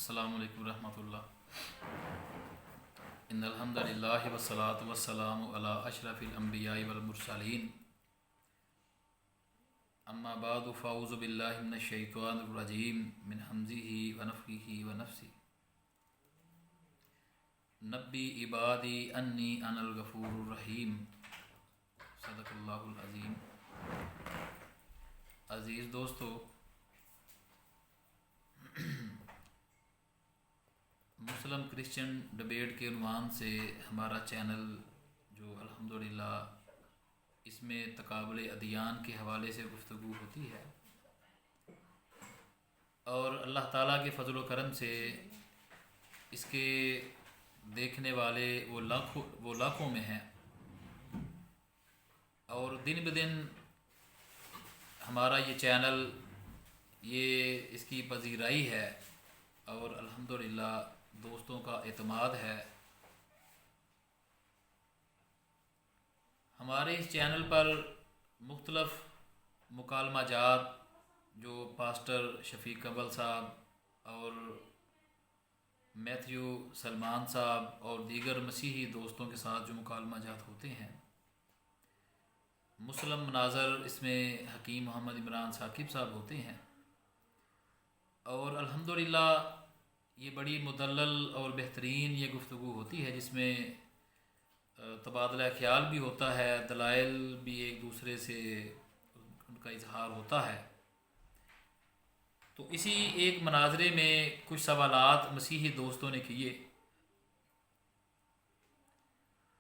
السلام علیکم ورحمۃ اللہ۔ ان الحمد للہ والصلاۃ والسلام علی اشرف الانبیاء والمرسلین، اما بعد فاعوذ باللہ من الشیطان الرجیم من حمزہ ونفخہ ونفثہ۔ نبی عبادی انی انا الغفور الرحیم، صدق اللہ العظیم۔ عزیز دوستو، مسلم کرسچن ڈبیٹ کے عنوان سے ہمارا چینل جو الحمدللہ اس میں تقابل ادیان کے حوالے سے گفتگو ہوتی ہے، اور اللہ تعالیٰ کے فضل و کرم سے اس کے دیکھنے والے وہ لاکھوں میں ہیں، اور دن بدن ہمارا یہ چینل یہ اس کی پذیرائی ہے، اور الحمدللہ دوستوں کا اعتماد ہے۔ ہمارے اس چینل پر مختلف مکالمہ جات جو پاسٹر شفیق اول صاحب اور میتھیو سلمان صاحب اور دیگر مسیحی دوستوں کے ساتھ جو مکالمہ جات ہوتے ہیں، مسلم مناظر، اس میں حکیم محمد عمران ثاقب صاحب ہوتے ہیں، اور الحمدللہ یہ بڑی مدلل اور بہترین یہ گفتگو ہوتی ہے، جس میں تبادلہ خیال بھی ہوتا ہے، دلائل بھی ایک دوسرے سے ان کا اظہار ہوتا ہے۔ تو اسی ایک مناظرے میں کچھ سوالات مسیحی دوستوں نے کیے،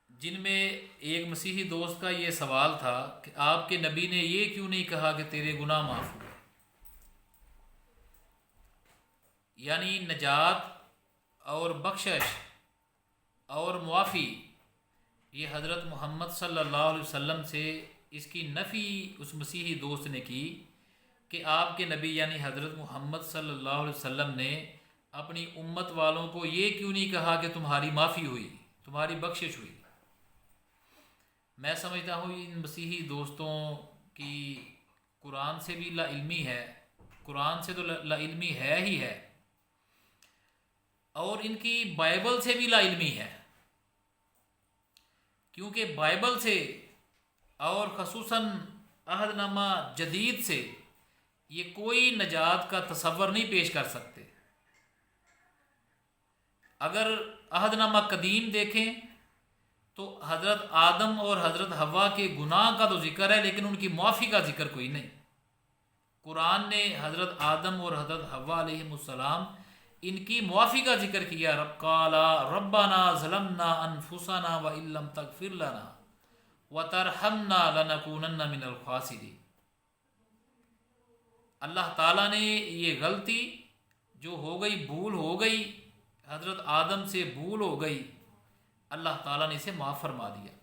جن میں ایک مسیحی دوست کا یہ سوال تھا کہ آپ کے نبی نے یہ کیوں نہیں کہا کہ تیرے گناہ معاف ہوئے؟ یعنی نجات اور بخشش اور معافی، یہ حضرت محمد صلی اللہ علیہ وسلم سے اس کی نفی اس مسیحی دوست نے کی کہ آپ کے نبی یعنی حضرت محمد صلی اللہ علیہ وسلم نے اپنی امت والوں کو یہ کیوں نہیں کہا کہ تمہاری معافی ہوئی، تمہاری بخشش ہوئی۔ میں سمجھتا ہوں ان مسیحی دوستوں کی قرآن سے بھی لا علمی ہے، قرآن سے تو لا علمی ہے ہی ہے، اور ان کی بائبل سے بھی لا علمی ہے، کیونکہ بائبل سے اور خصوصاً عہد نامہ جدید سے یہ کوئی نجات کا تصور نہیں پیش کر سکتے۔ اگر عہد نامہ قدیم دیکھیں تو حضرت آدم اور حضرت حوا کے گناہ کا تو ذکر ہے، لیکن ان کی معافی کا ذکر کوئی نہیں۔ قرآن نے حضرت آدم اور حضرت حوا علیہ السلام ان کی معافی کا ذکر کیا، رب قالا ربنا ظلمنا انفسنا وان لم تغفر لنا وترحمنا لنکونن من الخاسرین۔ اللہ تعالیٰ نے یہ غلطی جو ہو گئی، بھول ہو گئی، حضرت آدم سے بھول ہو گئی، اللہ تعالیٰ نے اسے معاف فرما دیا۔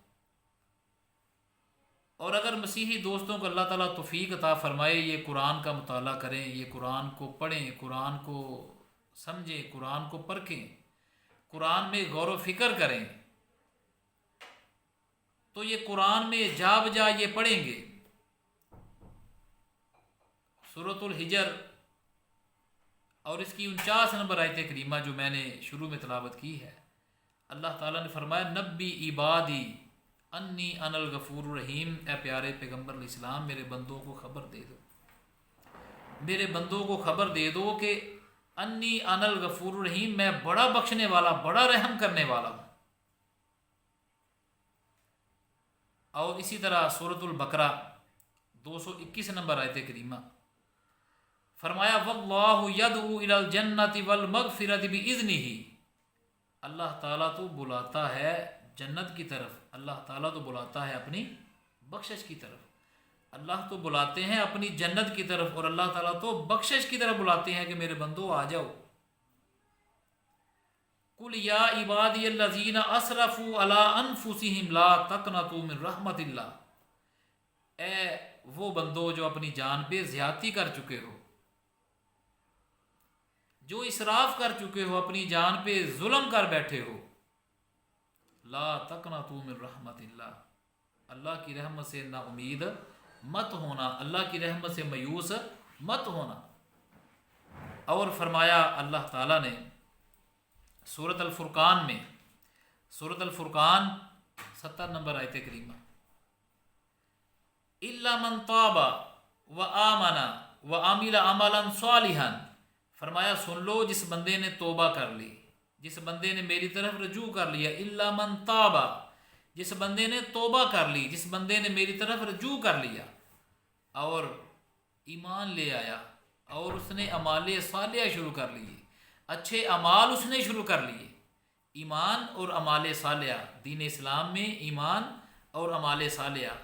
اور اگر مسیحی دوستوں کو اللہ تعالیٰ توفیق عطا فرمائے یہ قرآن کا مطالعہ کریں، یہ قرآن کو پڑھیں، قرآن کو سمجھیں، قرآن کو پرکھیں، قرآن میں غور و فکر کریں، تو یہ قرآن میں جا بجا یہ پڑھیں گے۔ سورۃ الحجر اور اس کی 49 نمبر آیت کریمہ جو میں نے شروع میں تلاوت کی ہے، اللہ تعالیٰ نے فرمایا نبی عبادی انی انا الغفور الرحیم، اے پیارے پیغمبر علیہ السلام میرے بندوں کو خبر دے دو، میرے بندوں کو خبر دے دو کہ انی انا الغفور الرحیم، میں بڑا بخشنے والا، بڑا رحم کرنے والا ہوں۔ اور اسی طرح سورۃ البقرہ 221 نمبر آیت کریمہ فرمایا واللہ یدعو الی الجنۃ والمغفرۃ باذنہ، اللہ تعالیٰ تو بلاتا ہے جنت کی طرف، اللہ تعالیٰ تو بلاتا ہے اپنی بخشش کی طرف، اللہ تو بلاتے ہیں اپنی جنت کی طرف، اور اللہ تعالیٰ تو بخشش کی طرف بلاتے ہیں کہ میرے بندو آ جاؤ۔ قل یا عبادی الذین اسرفوا علی انفسہم لا تقنطوا من رحمت اللہ، اے وہ بندو جو اپنی جان پہ زیادتی کر چکے ہو، جو اسراف کر چکے ہو، اپنی جان پہ ظلم کر بیٹھے ہو، لا تقنطوا من رحمت اللہ، اللہ کی رحمت سے نا امید مت ہونا، اللہ کی رحمت سے مایوس مت ہونا۔ اور فرمایا اللہ تعالیٰ نے سورۃ الفرقان میں، سورۃ الفرقان 70 نمبر آیت کریمہ، الا من تاب وآمن وعمل عملا صالحا، فرمایا سن لو جس بندے نے توبہ کر لی، جس بندے نے میری طرف رجوع کر لیا، الا من تاب، جس بندے نے توبہ کر لی، جس بندے نے میری طرف رجوع کر لیا اور ایمان لے آیا اور اس نے اعمال صالحہ شروع کر لیے، اچھے اعمال اس نے شروع کر لیے۔ ایمان اور اعمال صالحہ، دین اسلام میں ایمان اور اعمال صالحہ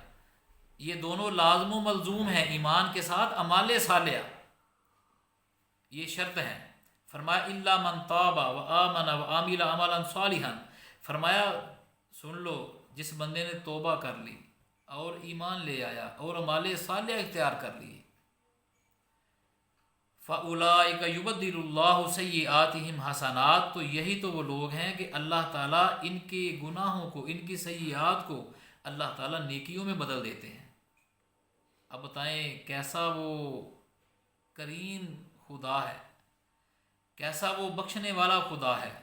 یہ دونوں لازم و ملزوم ہیں، ایمان کے ساتھ اعمال صالحہ یہ شرط ہے۔ فرمایا الا من تاب وآمن وعمل عملا صالحا، فرمایا سن لو جس بندے نے توبہ کر لی اور ایمان لے آیا اور اعمال صالحہ اختیار کر لیے، فَأُولَٰئِكَ يُبَدِّلُ اللَّهُ سَيِّئَاتِهِمْ حَسَنَاتٍ، تو یہی تو وہ لوگ ہیں کہ اللہ تعالیٰ ان کے گناہوں کو، ان کی سیئات کو اللہ تعالیٰ نیکیوں میں بدل دیتے ہیں۔ اب بتائیں کیسا وہ کریم خدا ہے، کیسا وہ بخشنے والا خدا ہے۔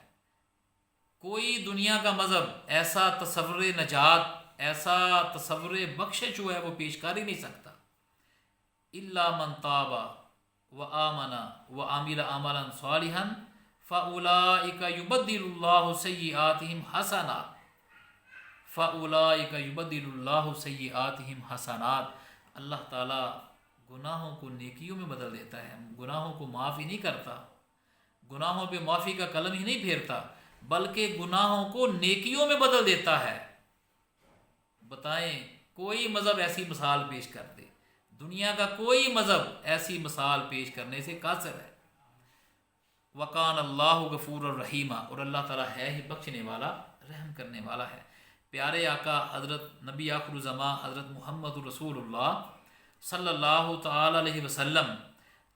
کوئی دنیا کا مذہب ایسا تصور نجات، ایسا تصور بخشش جو ہے وہ پیش کر ہی نہیں سکتا۔ الا من تاب وآمن وعمل عملا صالحا فاولئک یبدل اللہ سیئاتہم حسنات، فاولئک یبدل اللہ سیئاتہم حسنات، اللہ تعالیٰ گناہوں کو نیکیوں میں بدل دیتا ہے، گناہوں کو معاف ہی نہیں کرتا، گناہوں پہ معافی کا قلم ہی نہیں پھیرتا بلکہ گناہوں کو نیکیوں میں بدل دیتا ہے۔ بتائیں کوئی مذہب ایسی مثال پیش کر دے، دنیا کا کوئی مذہب ایسی مثال پیش کرنے سے قاصر ہے۔ وَقَانَ اللَّهُ غَفُورًا رَحِيمًا، اور اللہ تعالیٰ ہے ہی بخشنے والا، رحم کرنے والا ہے۔ پیارے آقا حضرت نبی آخر الزماں حضرت محمد رسول اللہ صلی اللہ تعالی علیہ وسلم،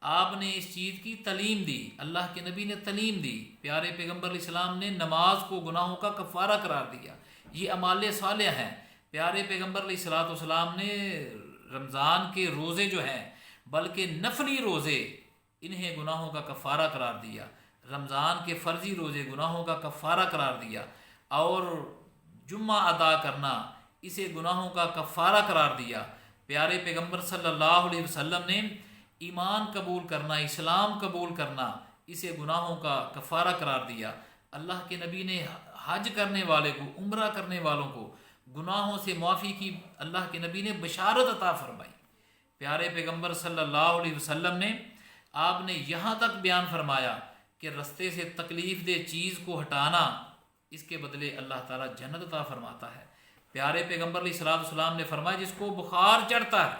آپ نے اس چیز کی تعلیم دی، اللہ کے نبی نے تعلیم دی۔ پیارے پیغمبر علیہ السلام نے نماز کو گناہوں کا کفارہ قرار دیا، یہ اعمال صالح ہیں۔ پیارے پیغمبر علیہ السلام نے رمضان کے روزے جو ہیں بلکہ نفلی روزے انہیں گناہوں کا کفارہ قرار دیا، رمضان کے فرضی روزے گناہوں کا کفارہ قرار دیا، اور جمعہ ادا کرنا اسے گناہوں کا کفارہ قرار دیا۔ پیارے پیغمبر صلی اللہ علیہ وسلم نے ایمان قبول کرنا، اسلام قبول کرنا اسے گناہوں کا کفارہ قرار دیا۔ اللہ کے نبی نے حج کرنے والے کو، عمرہ کرنے والوں کو گناہوں سے معافی کی اللہ کے نبی نے بشارت عطا فرمائی۔ پیارے پیغمبر صلی اللہ علیہ وسلم نے، آپ نے یہاں تک بیان فرمایا کہ رستے سے تکلیف دہ چیز کو ہٹانا، اس کے بدلے اللہ تعالیٰ جنت عطا فرماتا ہے۔ پیارے پیغمبر علیہ السلام نے فرمایا جس کو بخار چڑھتا ہے،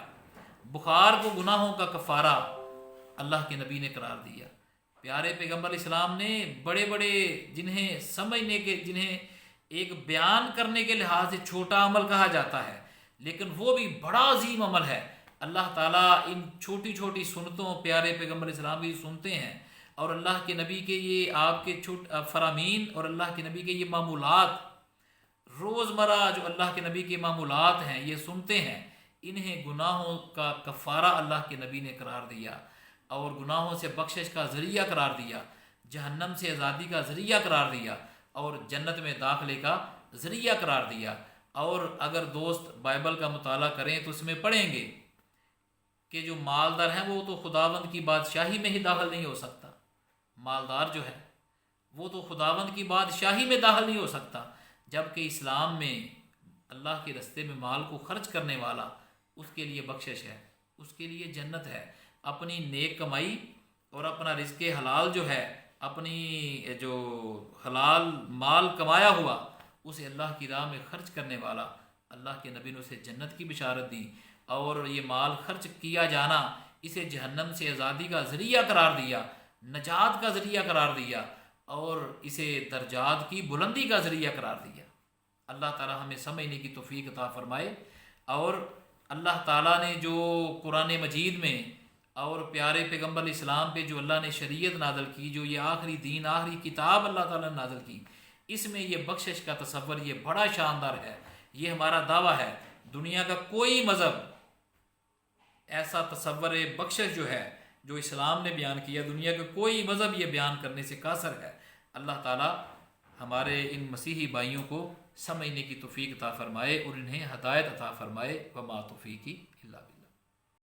بخار کو گناہوں کا کفارہ اللہ کے نبی نے قرار دیا۔ پیارے پیغمبر علیہ السلام نے بڑے بڑے جنہیں سمجھنے کے، جنہیں ایک بیان کرنے کے لحاظ سے چھوٹا عمل کہا جاتا ہے لیکن وہ بھی بڑا عظیم عمل ہے، اللہ تعالیٰ ان چھوٹی چھوٹی سنتوں پیارے پیغمبر علیہ السلام کی سنتے ہیں، اور اللہ کے نبی کے یہ آپ کے فرامین اور اللہ کے نبی کے یہ معمولات، روزمرہ جو اللہ کے نبی کے معمولات ہیں یہ سنتے ہیں، انہیں گناہوں کا کفارہ اللہ کے نبی نے قرار دیا اور گناہوں سے بخشش کا ذریعہ قرار دیا، جہنم سے آزادی کا ذریعہ قرار دیا اور جنت میں داخلے کا ذریعہ قرار دیا۔ اور اگر دوست بائبل کا مطالعہ کریں تو اس میں پڑھیں گے کہ جو مالدار ہیں وہ تو خداوند کی بادشاہی میں ہی داخل نہیں ہو سکتا، مالدار جو ہے وہ تو خداوند کی بادشاہی میں داخل نہیں ہو سکتا، جبکہ اسلام میں اللہ کے رستے میں مال کو خرچ کرنے والا، اس کے لیے بخشش ہے، اس کے لیے جنت ہے۔ اپنی نیک کمائی اور اپنا رزق حلال جو ہے، اپنی جو حلال مال کمایا ہوا اسے اللہ کی راہ میں خرچ کرنے والا، اللہ کے نبی نے اسے جنت کی بشارت دی، اور یہ مال خرچ کیا جانا اسے جہنم سے آزادی کا ذریعہ قرار دیا، نجات کا ذریعہ قرار دیا، اور اسے درجات کی بلندی کا ذریعہ قرار دیا۔ اللہ تعالی ہمیں سمجھنے کی توفیق عطا فرمائے۔ اور اللہ تعالیٰ نے جو قرآن مجید میں اور پیارے پیغمبر علیہ السلام پہ جو اللہ نے شریعت نازل کی، جو یہ آخری دین، آخری کتاب اللہ تعالیٰ نے نازل کی، اس میں یہ بخشش کا تصور یہ بڑا شاندار ہے۔ یہ ہمارا دعویٰ ہے، دنیا کا کوئی مذہب ایسا تصور بخشش جو ہے جو اسلام نے بیان کیا، دنیا کا کوئی مذہب یہ بیان کرنے سے قاصر ہے۔ اللہ تعالیٰ ہمارے ان مسیحی بھائیوں کو سمجھنے کی توفیق عطا فرمائے اور انہیں ہدایت عطا فرمائے۔ وما توفیقی الا باللہ۔